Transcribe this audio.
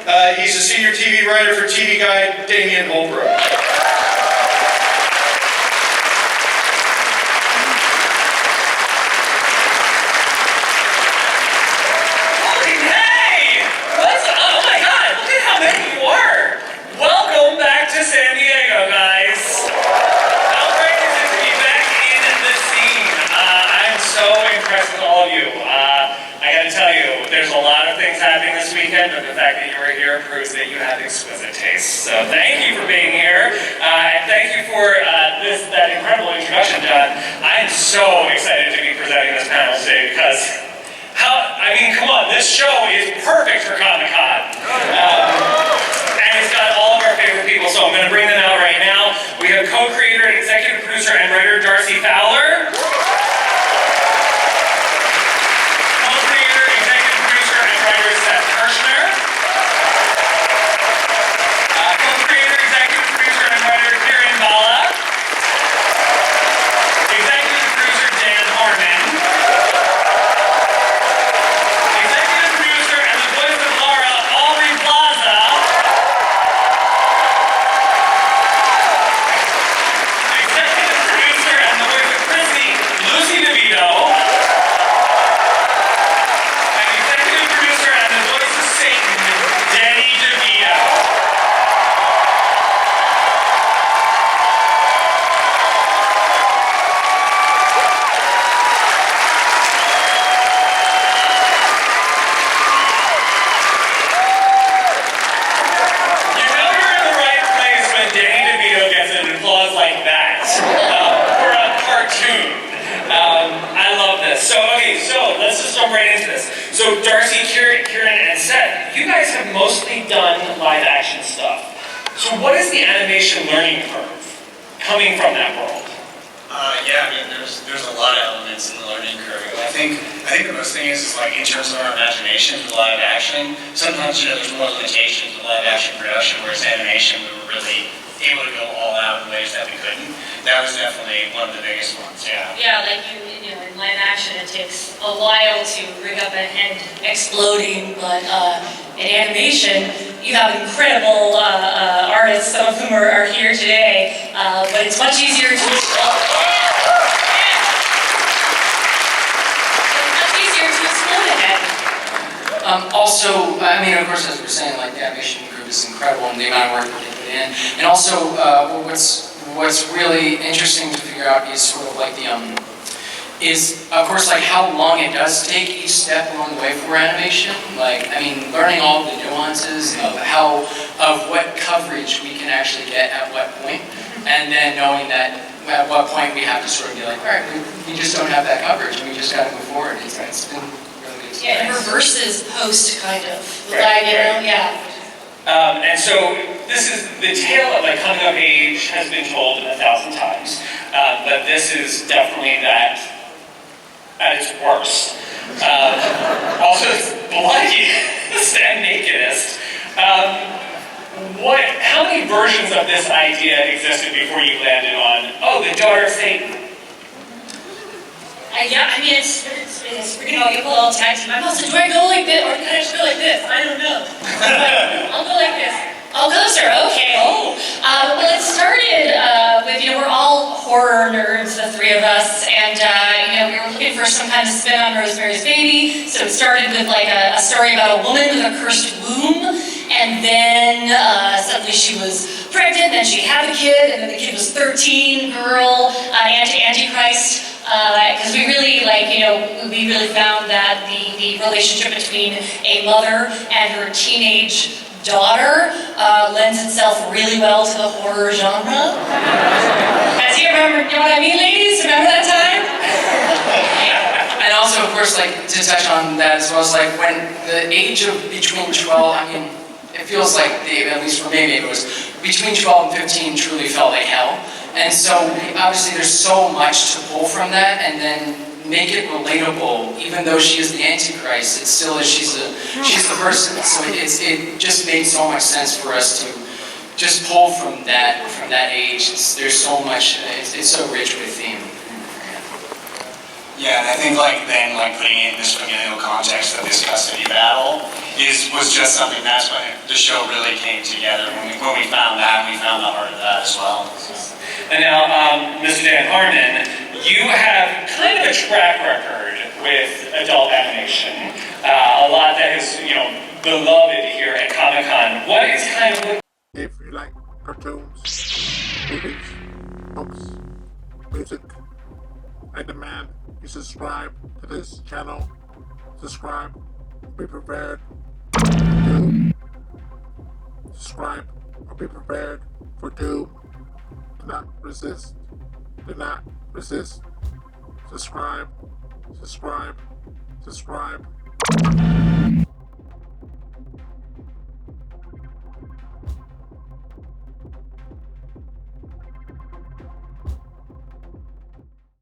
He's a senior TV writer for TV Guide, Damien Holbrook. Hey! What's up? Oh my God, look at how many you are! Welcome back to San Diego, guys. How great is it to be back in the scene? I am so impressed with all of you. I gotta tell you, there's a lot of things happening this weekend, but the fact that you were here proves that you have exquisite taste. So thank you for being here, and thank you for that incredible introduction, John. I am so excited to be presenting this panel today because, come on, this show is perfect for Comic-Con. And it's got all of our favorite people, so I'm gonna bring them out right now. We have co-creator and executive producer and writer Darcy Fowler. So Darcy, Kieran, and Seth, you guys have mostly done live action stuff. So what is the animation learning curve coming from that world? There's a lot of elements in the learning curve. I think the most thing is like in terms of our imagination with live action, sometimes there's more limitations with live action production, whereas animation we were really able to go all out in ways that we couldn't. That was definitely one of the biggest ones, yeah. Yeah, like in live action it takes a while to rig up a head exploding, but in animation you have incredible artists, some of whom are here today, but it's much easier to explode a head. Also, of course, as we're saying, like the animation group is incredible and the amount of work that they put in. And also, what's really interesting to figure out is sort of like is of course like how long it does take each step along the way for animation. Learning all the nuances of what coverage we can actually get at what point, and then knowing that at what point we have to sort of be like, all right, we just don't have that coverage, and we just got to move forward. It's been really good. Yeah, it reverses post kind of. Yeah. And so this is the tale of coming of age has been told 1,000 times, but this is definitely that at its worst. Also, it's bloodiest and nakedest. How many versions of this idea existed before you landed on, the daughter of Satan? It's freaking out. People all tag team. My mom said, do I go like this or can I just go like this? I don't know. I'll go like this. Oh, closer. Okay. Well, it started with, we're all horror nerds, the three of us, and, we were looking for some kind of spin on Rosemary's Baby, so it started with a story about a woman with a cursed womb, and then suddenly she was pregnant, then she had a kid, and then the kid was 13, girl, Antichrist. Because we really we really found that the relationship between a mother and her teenage daughter lends itself really well to the horror genre. Guys, you know what I mean, ladies? Remember that time? And also, of course, to touch on that as well, is when the age of between 12, it feels like, at least for me, it was between 12 and 15 truly felt like hell. And so, obviously, there's so much to pull from that, and then make it relatable. Even though she is the Antichrist, it still is, she's the person. So it just made so much sense for us to just pull from that age. There's so much, it's so rich with theme. Yeah, and I think like then like putting it in this familial context of this custody battle was just something that's when the show really came together. When we found that, we found the heart of that as well. And now, Mr. Dan Harmon, you have kind of a track record with adult animation. A lot that is, beloved here at Comic-Con. What is kind of If you like cartoons, movies, books, music, I demand you subscribe to this channel. Subscribe, be prepared. Doom. Subscribe or be prepared for doom. Do not resist. Do not resist. Subscribe, subscribe, subscribe.